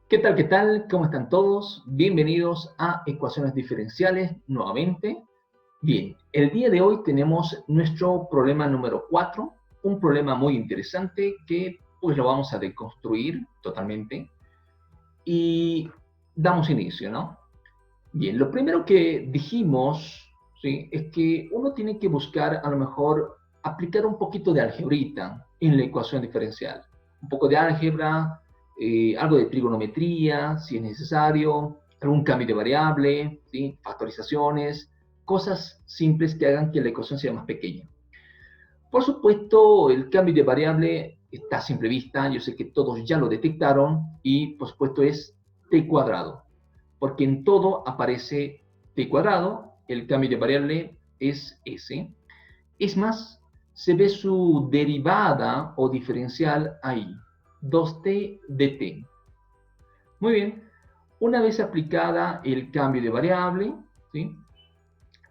¿Qué tal? ¿Qué tal? ¿Cómo están todos? Bienvenidos a Ecuaciones Diferenciales nuevamente. Bien, el día de hoy tenemos nuestro problema número 4, un problema muy interesante que pues lo vamos a deconstruir totalmente y damos inicio, ¿no? Bien, lo primero que dijimos, ¿sí?, es que uno tiene que buscar a lo mejor aplicar un poquito de algebrita en la ecuación diferencial. Un poco de álgebra, algo de trigonometría, si es necesario, algún cambio de variable, ¿sí?, factorizaciones, cosas simples que hagan que la ecuación sea más pequeña. Por supuesto, el cambio de variable está a simple vista, yo sé que todos ya lo detectaron, y por supuesto es t cuadrado, porque en todo aparece t cuadrado, el cambio de variable es s. Es más, se ve su derivada o diferencial ahí, 2t dt. Muy bien, una vez aplicada el cambio de variable, ¿sí?,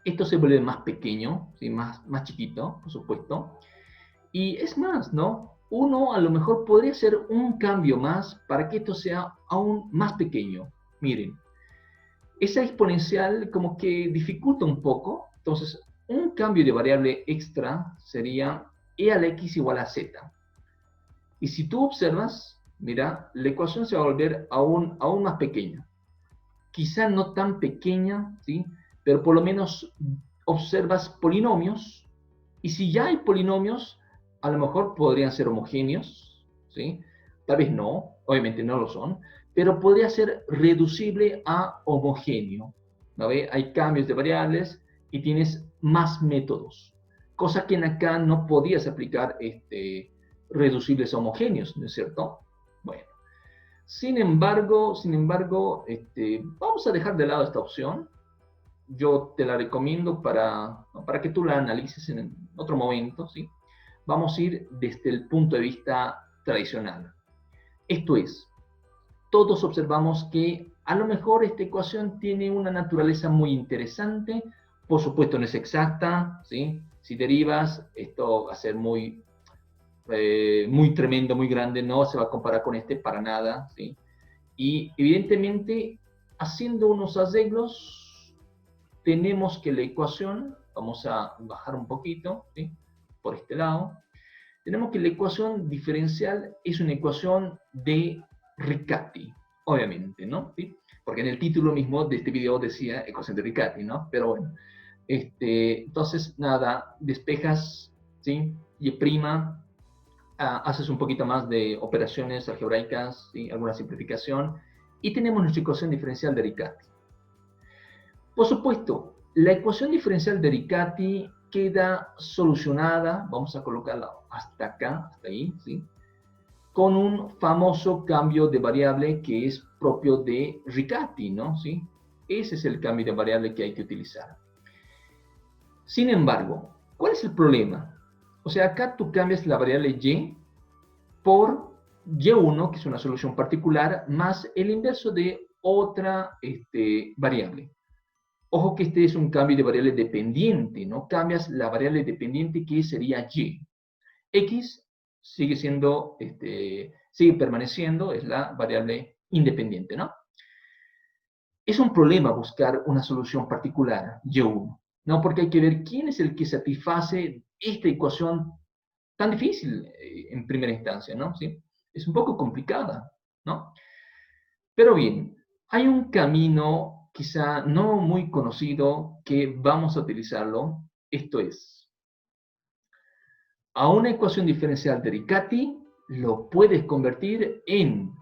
esto se vuelve más pequeño, ¿sí?, más chiquito, por supuesto. Y es más, ¿no? Uno a lo mejor podría hacer un cambio más para que esto sea aún más pequeño. Miren, esa exponencial como que dificulta un poco. Entonces, un cambio de variable extra sería e a la x igual a z. Y si tú observas, mira, la ecuación se va a volver aún más pequeña. Quizá no tan pequeña, ¿sí?, pero por lo menos observas polinomios. Y si ya hay polinomios, a lo mejor podrían ser homogéneos, ¿sí? Tal vez no, obviamente no lo son, pero podría ser reducible a homogéneo, ¿no ve? Hay cambios de variables y tienes más métodos, cosa que en acá no podías aplicar reducibles a homogéneos, ¿no es cierto? Bueno, sin embargo, vamos a dejar de lado esta opción. Yo te la recomiendo para que tú la analices en otro momento, ¿sí? Vamos a ir desde el punto de vista tradicional. Esto es, todos observamos que a lo mejor esta ecuación tiene una naturaleza muy interesante. Por supuesto no es exacta, ¿sí? Si derivas, esto va a ser muy tremendo, muy grande, no se va a comparar con este para nada, ¿sí? Y evidentemente, haciendo unos arreglos, tenemos que la ecuación, vamos a bajar un poquito, ¿sí?, por este lado, tenemos que la ecuación diferencial es una ecuación de Riccati, obviamente, ¿no? ¿Sí? Porque en el título mismo de este video decía ecuación de Riccati, ¿no? Pero bueno, entonces, nada, despejas, ¿sí?, y prima, haces un poquito más de operaciones algebraicas, ¿sí?, alguna simplificación, y tenemos nuestra ecuación diferencial de Riccati. Por supuesto, la ecuación diferencial de Riccati queda solucionada, vamos a colocarla hasta acá, hasta ahí, ¿sí?, con un famoso cambio de variable que es propio de Riccati, ¿no? ¿Sí? Ese es el cambio de variable que hay que utilizar. Sin embargo, ¿cuál es el problema? O sea, acá tú cambias la variable y por y1, que es una solución particular, más el inverso de otra variable. Ojo que este es un cambio de variable dependiente, ¿no? Cambias la variable dependiente que sería y. X sigue permaneciendo, es la variable independiente, ¿no? Es un problema buscar una solución particular, y1, ¿no? Porque hay que ver quién es el que satisface esta ecuación tan difícil en primera instancia, ¿no? ¿Sí? Es un poco complicada, ¿no? Pero bien, hay un camino quizá no muy conocido que vamos a utilizarlo. Esto es, a una ecuación diferencial de Riccati lo puedes convertir en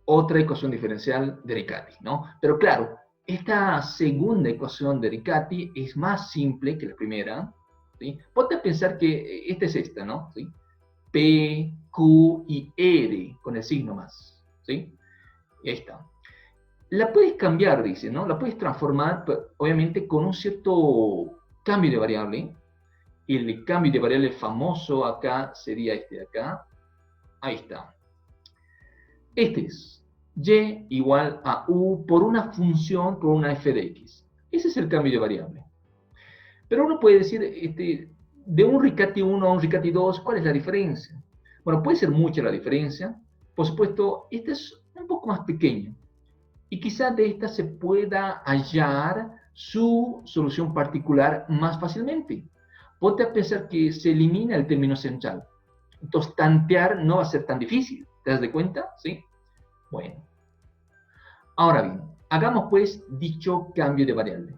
otra ecuación diferencial de Riccati, ¿no? Pero claro, esta segunda ecuación de Riccati es más simple que la primera, ¿sí? Ponte a pensar que esta es esta, ¿no? ¿Sí? P, Q y R con el signo más, ¿sí? Y ahí está. La puedes cambiar, dice, ¿no? La puedes transformar, obviamente, con un cierto cambio de variable. El cambio de variable famoso acá sería este de acá. Ahí está. Este es y igual a u por una función, por una f de x. Ese es el cambio de variable. Pero uno puede decir, de un Riccati 1 a un Riccati 2, ¿cuál es la diferencia? Bueno, puede ser mucha la diferencia. Por supuesto, este es un poco más pequeño. Y quizás de esta se pueda hallar su solución particular más fácilmente. Ponte a pensar que se elimina el término central. Entonces, tantear no va a ser tan difícil. ¿Te das de cuenta? ¿Sí? Bueno. Ahora bien, hagamos pues dicho cambio de variable.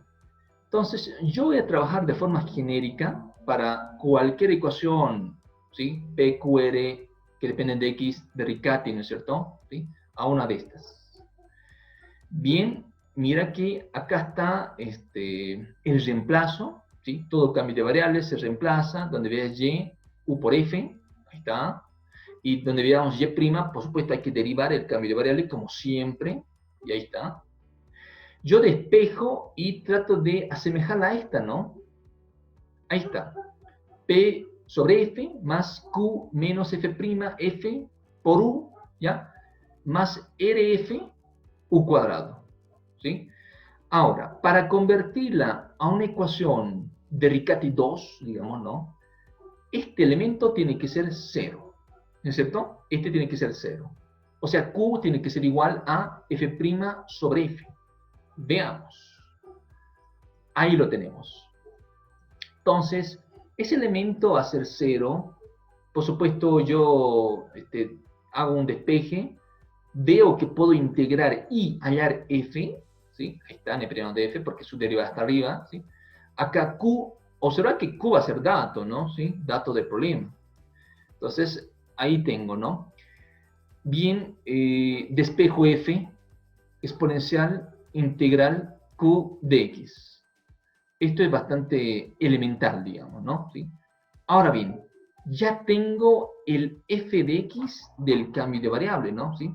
Entonces, yo voy a trabajar de forma genérica para cualquier ecuación, ¿sí? P, Q, R, que dependen de X, de Riccati, ¿no es cierto? ¿Sí? A una de estas. Bien, mira que acá está el reemplazo, ¿sí? Todo cambio de variables se reemplaza, donde veas Y, U por F, ahí está. Y donde veamos Y', por supuesto hay que derivar el cambio de variable como siempre, y ahí está. Yo despejo y trato de asemejarla a esta, ¿no? Ahí está. P sobre F más Q menos F' por U, ¿ya? Más RF U cuadrado, ¿sí? Ahora, para convertirla a una ecuación de Riccati 2, digamos, ¿no? Este elemento tiene que ser 0, ¿no es cierto? Este tiene que ser 0. O sea, Q tiene que ser igual a F' sobre F. Veamos. Ahí lo tenemos. Entonces, ese elemento va a ser 0. Por supuesto, yo hago un despeje, veo que puedo integrar y hallar f, ¿sí? Ahí está, neperiano de f, porque su derivada está arriba, ¿sí? Acá q, observa que q va a ser dato, ¿no? ¿Sí? Dato del problema. Entonces, ahí tengo, ¿no? Bien, despejo f, exponencial integral q de x. Esto es bastante elemental, digamos, ¿no? ¿Sí? Ahora bien, ya tengo el f de x del cambio de variable, ¿no? ¿Sí?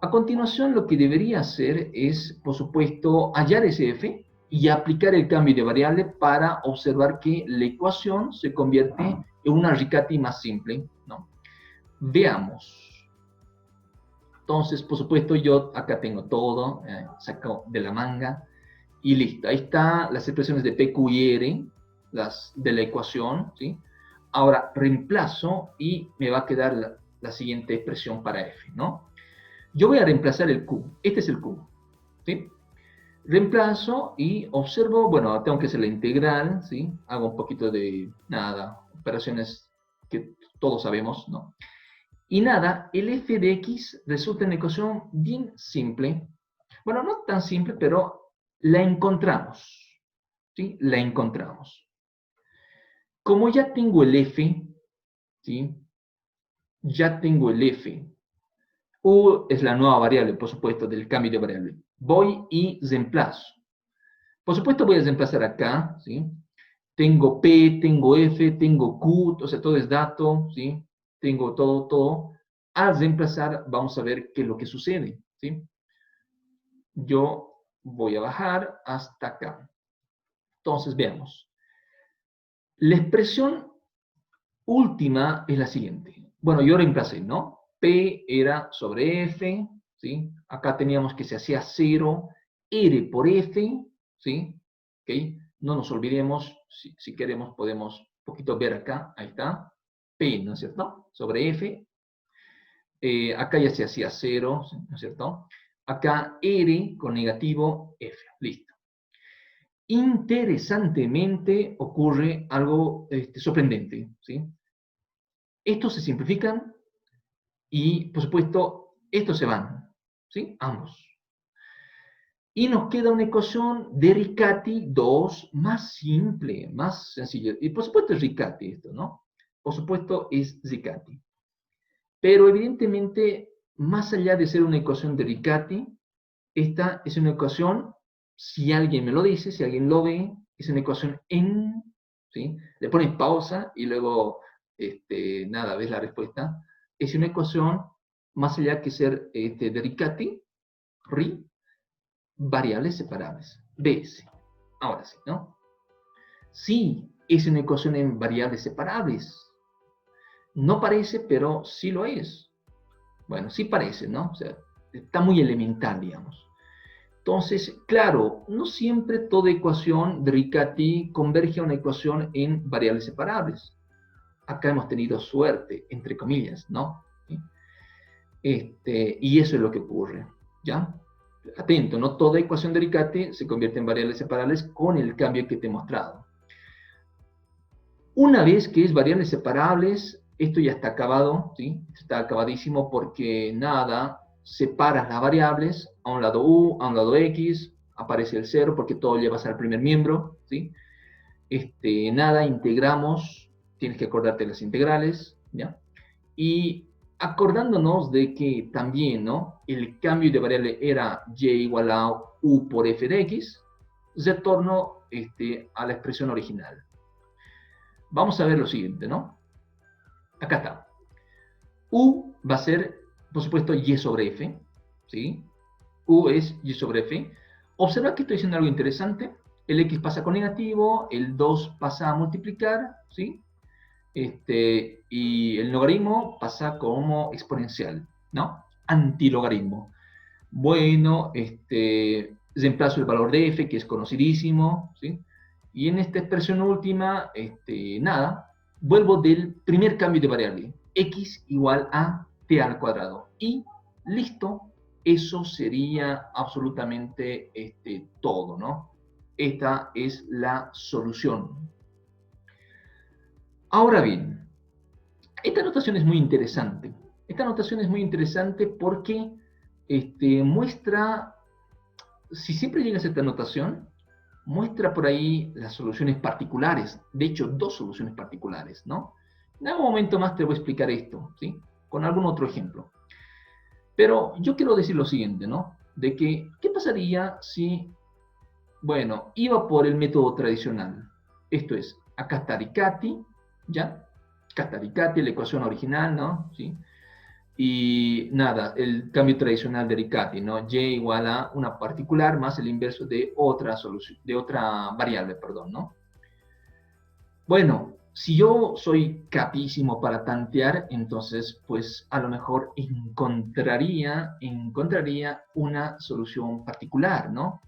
A continuación, lo que debería hacer es, por supuesto, hallar ese f y aplicar el cambio de variable para observar que la ecuación se convierte en una Riccati más simple, ¿no? Veamos. Entonces, por supuesto, yo acá tengo todo, saco de la manga, y listo. Ahí están las expresiones de P, Q y R, las de la ecuación, ¿sí? Ahora reemplazo y me va a quedar la siguiente expresión para F, ¿no? Yo voy a reemplazar el Q. Este es el Q, ¿sí? Reemplazo y observo, bueno, tengo que hacer la integral, ¿sí? Hago un poquito de, nada, operaciones que todos sabemos, ¿no? Y nada, el f de x resulta una ecuación bien simple. Bueno, no tan simple, pero la encontramos. ¿Sí? La encontramos. Como ya tengo el f, ¿sí? Ya tengo el f. U es la nueva variable, por supuesto, del cambio de variable. Voy y reemplazo. Por supuesto, voy a reemplazar acá, ¿sí? Tengo P, tengo F, tengo Q, o sea, todo es dato, ¿sí? Tengo todo, todo. Al reemplazar, vamos a ver qué es lo que sucede, ¿sí? Yo voy a bajar hasta acá. Entonces, veamos. La expresión última es la siguiente. Bueno, yo reemplacé, ¿no? P era sobre F, ¿sí? Acá teníamos que se hacía 0, R por F, ¿sí? ¿Ok? No nos olvidemos, si queremos podemos un poquito ver acá, ahí está, P, ¿no es cierto? Sobre F, acá ya se hacía 0, ¿no es cierto? Acá R con negativo F, listo. Interesantemente ocurre algo sorprendente, ¿sí? Estos se simplifican y, por supuesto, estos se van, ¿sí? Ambos. Y nos queda una ecuación de Riccati 2 más simple, más sencilla. Y por supuesto es Riccati esto, ¿no? Por supuesto es Riccati. Pero evidentemente, más allá de ser una ecuación de Riccati, esta es una ecuación, si alguien me lo dice, si alguien lo ve, es una ecuación en, ¿sí? Le pones pausa y luego, nada, ves la respuesta. Es una ecuación, más allá que ser de Riccati, RI, variables separables, BS. Ahora sí, ¿no? Sí, es una ecuación en variables separables. No parece, pero sí lo es. Bueno, sí parece, ¿no? O sea, está muy elemental, digamos. Entonces, claro, no siempre toda ecuación de Riccati converge a una ecuación en variables separables. Acá hemos tenido suerte, entre comillas, ¿no? ¿Sí? Y eso es lo que ocurre, ¿ya? Atento, no toda ecuación de Riccati se convierte en variables separables con el cambio que te he mostrado. Una vez que es variables separables, esto ya está acabado, ¿sí? Está acabadísimo porque nada, separas las variables a un lado u, a un lado x, aparece el 0 porque todo llevas al primer miembro, ¿sí? Nada, integramos, tienes que acordarte de las integrales, ¿ya? Y acordándonos de que también, ¿no? El cambio de variable era y igual a u por f de x, retorno a la expresión original. Vamos a ver lo siguiente, ¿no? Acá está. U va a ser, por supuesto, y sobre f, ¿sí? U es y sobre f. Observa que estoy diciendo algo interesante. El x pasa con negativo, el 2 pasa a multiplicar, ¿sí? Y el logaritmo pasa como exponencial, ¿no? Antilogaritmo. Bueno, reemplazo el valor de f, que es conocidísimo, ¿sí? Y en esta expresión última, nada, vuelvo del primer cambio de variable, x igual a t al cuadrado. Y listo, eso sería absolutamente todo, ¿no? Esta es la solución. Ahora bien, esta notación es muy interesante. Esta notación es muy interesante porque muestra, si siempre llegas a esta notación, muestra por ahí las soluciones particulares. De hecho, dos soluciones particulares, ¿no? En algún momento más te voy a explicar esto, ¿sí? Con algún otro ejemplo. Pero yo quiero decir lo siguiente, ¿no? De que, ¿qué pasaría si, bueno, iba por el método tradicional? Esto es, acá está Riccati, ¿ya? Acá está Riccati, la ecuación original, ¿no? ¿Sí? Y nada, el cambio tradicional de Riccati, ¿no? Y igual a una particular más el inverso de otra solución, de otra variable, perdón, ¿no? Bueno, si yo soy capísimo para tantear, entonces, pues a lo mejor encontraría una solución particular, ¿no?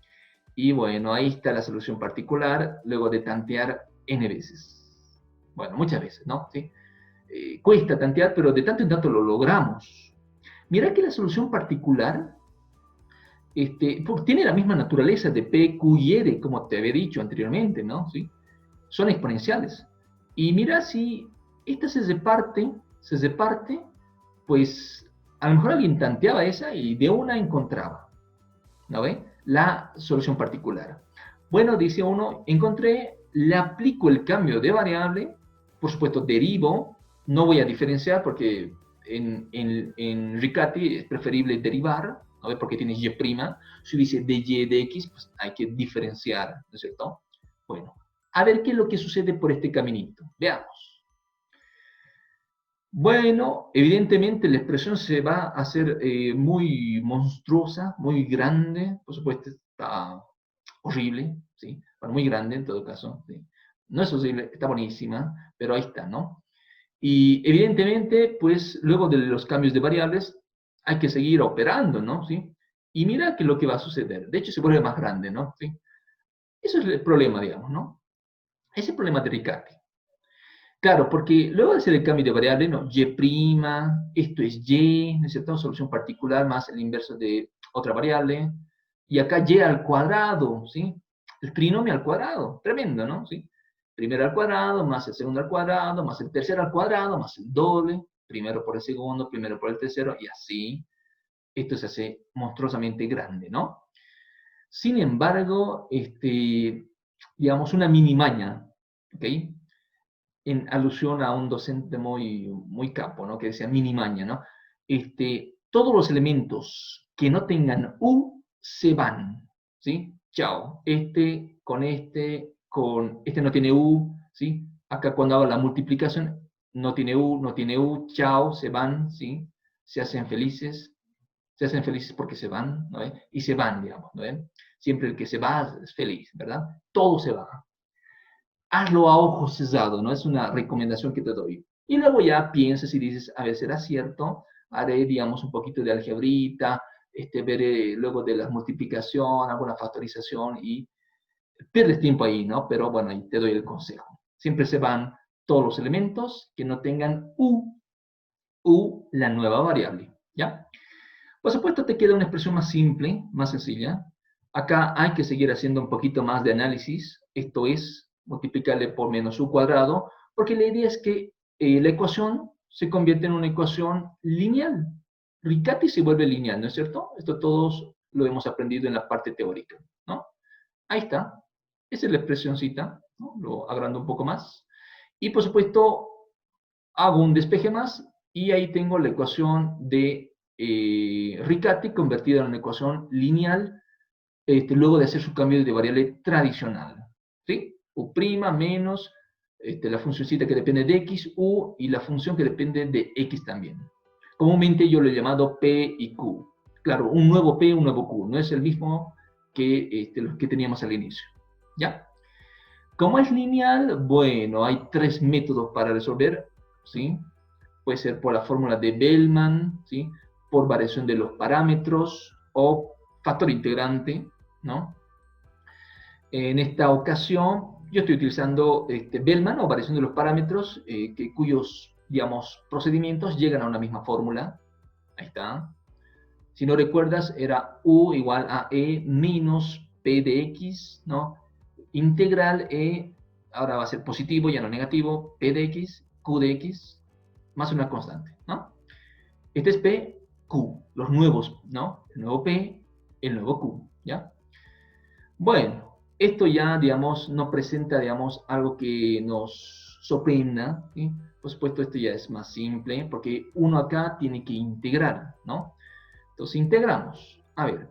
Y bueno, ahí está la solución particular, luego de tantear n veces. Bueno, muchas veces, ¿no? ¿Sí? Cuesta tantear, pero de tanto en tanto lo logramos. Mira que la solución particular tiene la misma naturaleza de P, Q y R, como te había dicho anteriormente, ¿no? ¿Sí? Son exponenciales. Y mira si esta se reparte, pues a lo mejor alguien tanteaba esa y de una encontraba, ¿no ve? La solución particular. Bueno, dice uno, encontré, le aplico el cambio de variable, por supuesto derivo, no voy a diferenciar porque en Riccati es preferible derivar, ¿no ve? Porque tienes y', si dice de y de x, pues hay que diferenciar, ¿no es cierto? Bueno, a ver qué es lo que sucede por este caminito. Veamos. Bueno, evidentemente la expresión se va a hacer muy monstruosa, muy grande, por supuesto está horrible, ¿sí? Bueno, muy grande en todo caso, ¿sí? No es horrible, está buenísima, pero ahí está, ¿no? Y evidentemente, pues luego de los cambios de variables hay que seguir operando, ¿no? ¿Sí? Y mira qué es lo que va a suceder. De hecho, se vuelve más grande, ¿no? ¿Sí? Eso es el problema, digamos, ¿no? Ese es el problema de Riccati. Claro, porque luego de hacer el cambio de variable, no, y', esto es y, necesitamos solución particular más el inverso de otra variable, y acá y al cuadrado, ¿sí? El trinomio al cuadrado, tremendo, ¿no? ¿Sí? Primero al cuadrado, más el segundo al cuadrado, más el tercero al cuadrado, más el doble, primero por el segundo, primero por el tercero, y así, esto se hace monstruosamente grande, ¿no? Sin embargo, digamos, una mini maña, ¿ok? En alusión a un docente muy capo, ¿no? Que decía minimaña, ¿no? Todos los elementos que no tengan U se van, ¿sí? Chao. Con este no tiene U, ¿sí? Acá cuando hago la multiplicación, no tiene U, chao, se van, ¿sí? Se hacen felices porque se van, ¿no? Y se van, digamos, ¿no? Siempre el que se va es feliz, ¿verdad? Todo se va. Hazlo a ojo cerrado, ¿no? Es una recomendación que te doy. Y luego ya piensas y dices, a ver, ¿será cierto? Haré, digamos, un poquito de algebrita, ver luego de la multiplicación, alguna factorización y pierdes tiempo ahí, ¿no? Pero bueno, ahí te doy el consejo. Siempre se van todos los elementos que no tengan u la nueva variable, ¿ya? Por supuesto, te queda una expresión más simple, más sencilla. Acá hay que seguir haciendo un poquito más de análisis. Esto es multiplicarle por menos u cuadrado, porque la idea es que la ecuación se convierte en una ecuación lineal. Riccati se vuelve lineal, ¿no es cierto? Esto todos lo hemos aprendido en la parte teórica, ¿no? Ahí está. Esa es la expresioncita, ¿no? Lo agrando un poco más. Y por supuesto, hago un despeje más y ahí tengo la ecuación de Riccati convertida en una ecuación lineal luego de hacer su cambio de variable tradicional. ¿Sí? U' menos la funcioncita que depende de x, u, y la función que depende de x también. Comúnmente yo lo he llamado p y q. Claro, un nuevo p, un nuevo q. No es el mismo que los que teníamos al inicio. ¿Ya? Como es lineal, bueno, hay tres métodos para resolver, ¿sí? Puede ser por la fórmula de Bellman, ¿sí? Por variación de los parámetros o factor integrante, ¿no? En esta ocasión, yo estoy utilizando Bellman o variación de los parámetros, cuyos, digamos, procedimientos llegan a una misma fórmula. Ahí está. Si no recuerdas, era u igual a e menos p de x, ¿no? Integral e, ahora va a ser positivo, ya no negativo, p de x, q de x, más una constante, ¿no? Este es p, q, los nuevos, ¿no? El nuevo p, el nuevo q, ¿ya? Bueno, esto ya, digamos, no presenta, digamos, algo que nos sorprenda, ¿sí? Por supuesto, esto ya es más simple, porque uno acá tiene que integrar, ¿no? Entonces, integramos. A ver,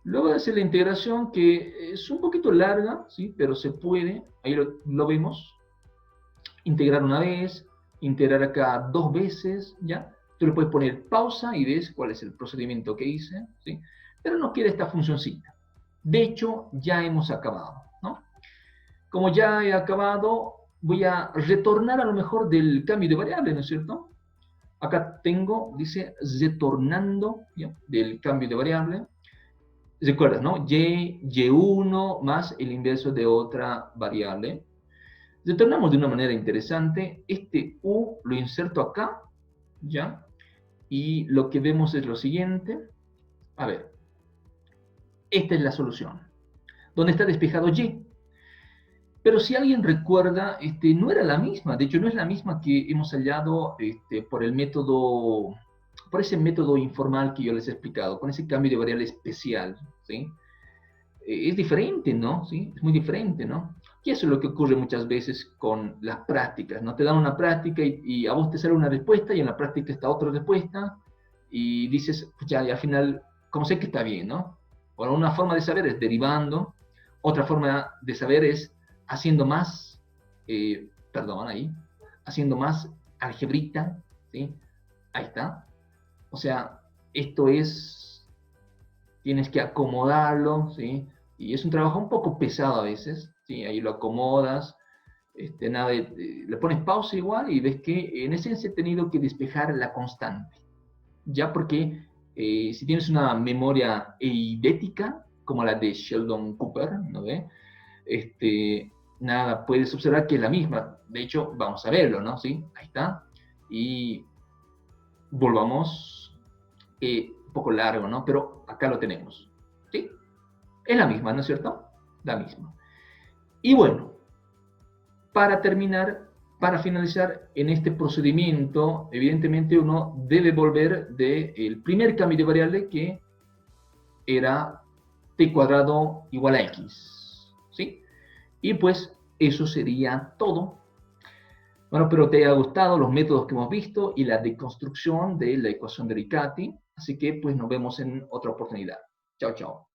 luego de hacer la integración, que es un poquito larga, ¿sí? Pero se puede, ahí lo vemos. Integrar una vez, integrar acá dos veces, ¿ya? Tú le puedes poner pausa y ves cuál es el procedimiento que hice, ¿sí? Pero no quiere esta funcioncita. De hecho, ya hemos acabado, ¿no? Como ya he acabado, voy a retornar a lo mejor del cambio de variable, ¿no es cierto? Acá tengo, dice, retornando, ¿ya? Del cambio de variable. ¿Recuerdas, no? Y1 más el inverso de otra variable. Retornamos de una manera interesante. Este u lo inserto acá, ¿ya? Y lo que vemos es lo siguiente. A ver, esta es la solución. ¿Dónde está despejado y? Pero si alguien recuerda, no era la misma. De hecho, no es la misma que hemos hallado por el método, por ese método informal que yo les he explicado, con ese cambio de variable especial, ¿sí? Es diferente, ¿no? ¿Sí? Es muy diferente, ¿no? Y eso es lo que ocurre muchas veces con las prácticas, ¿no? Te dan una práctica y a vos te sale una respuesta y en la práctica está otra respuesta y dices, pues ya, y al final, ¿cómo sé que está bien, no? Bueno, una forma de saber es derivando, otra forma de saber es haciendo más, haciendo más algebrita, ¿sí? Ahí está. O sea, esto es, tienes que acomodarlo, ¿sí? Y es un trabajo un poco pesado a veces, ¿sí? Ahí lo acomodas, nada, le pones pausa igual y ves que en esencia he tenido que despejar la constante. Ya porque si tienes una memoria eidética, como la de Sheldon Cooper, ¿no ve? Nada, puedes observar que es la misma. De hecho, vamos a verlo, ¿no? ¿Sí? Ahí está. Y volvamos, un poco largo, ¿no? Pero acá lo tenemos, ¿sí? Es la misma, ¿no es cierto? La misma. Y bueno, para terminar, para finalizar en este procedimiento, evidentemente uno debe volver del primer cambio de variable que era t cuadrado igual a x, ¿sí? Y pues eso sería todo. Bueno, espero te haya gustado los métodos que hemos visto y la deconstrucción de la ecuación de Riccati, así que pues nos vemos en otra oportunidad. Chao, chao.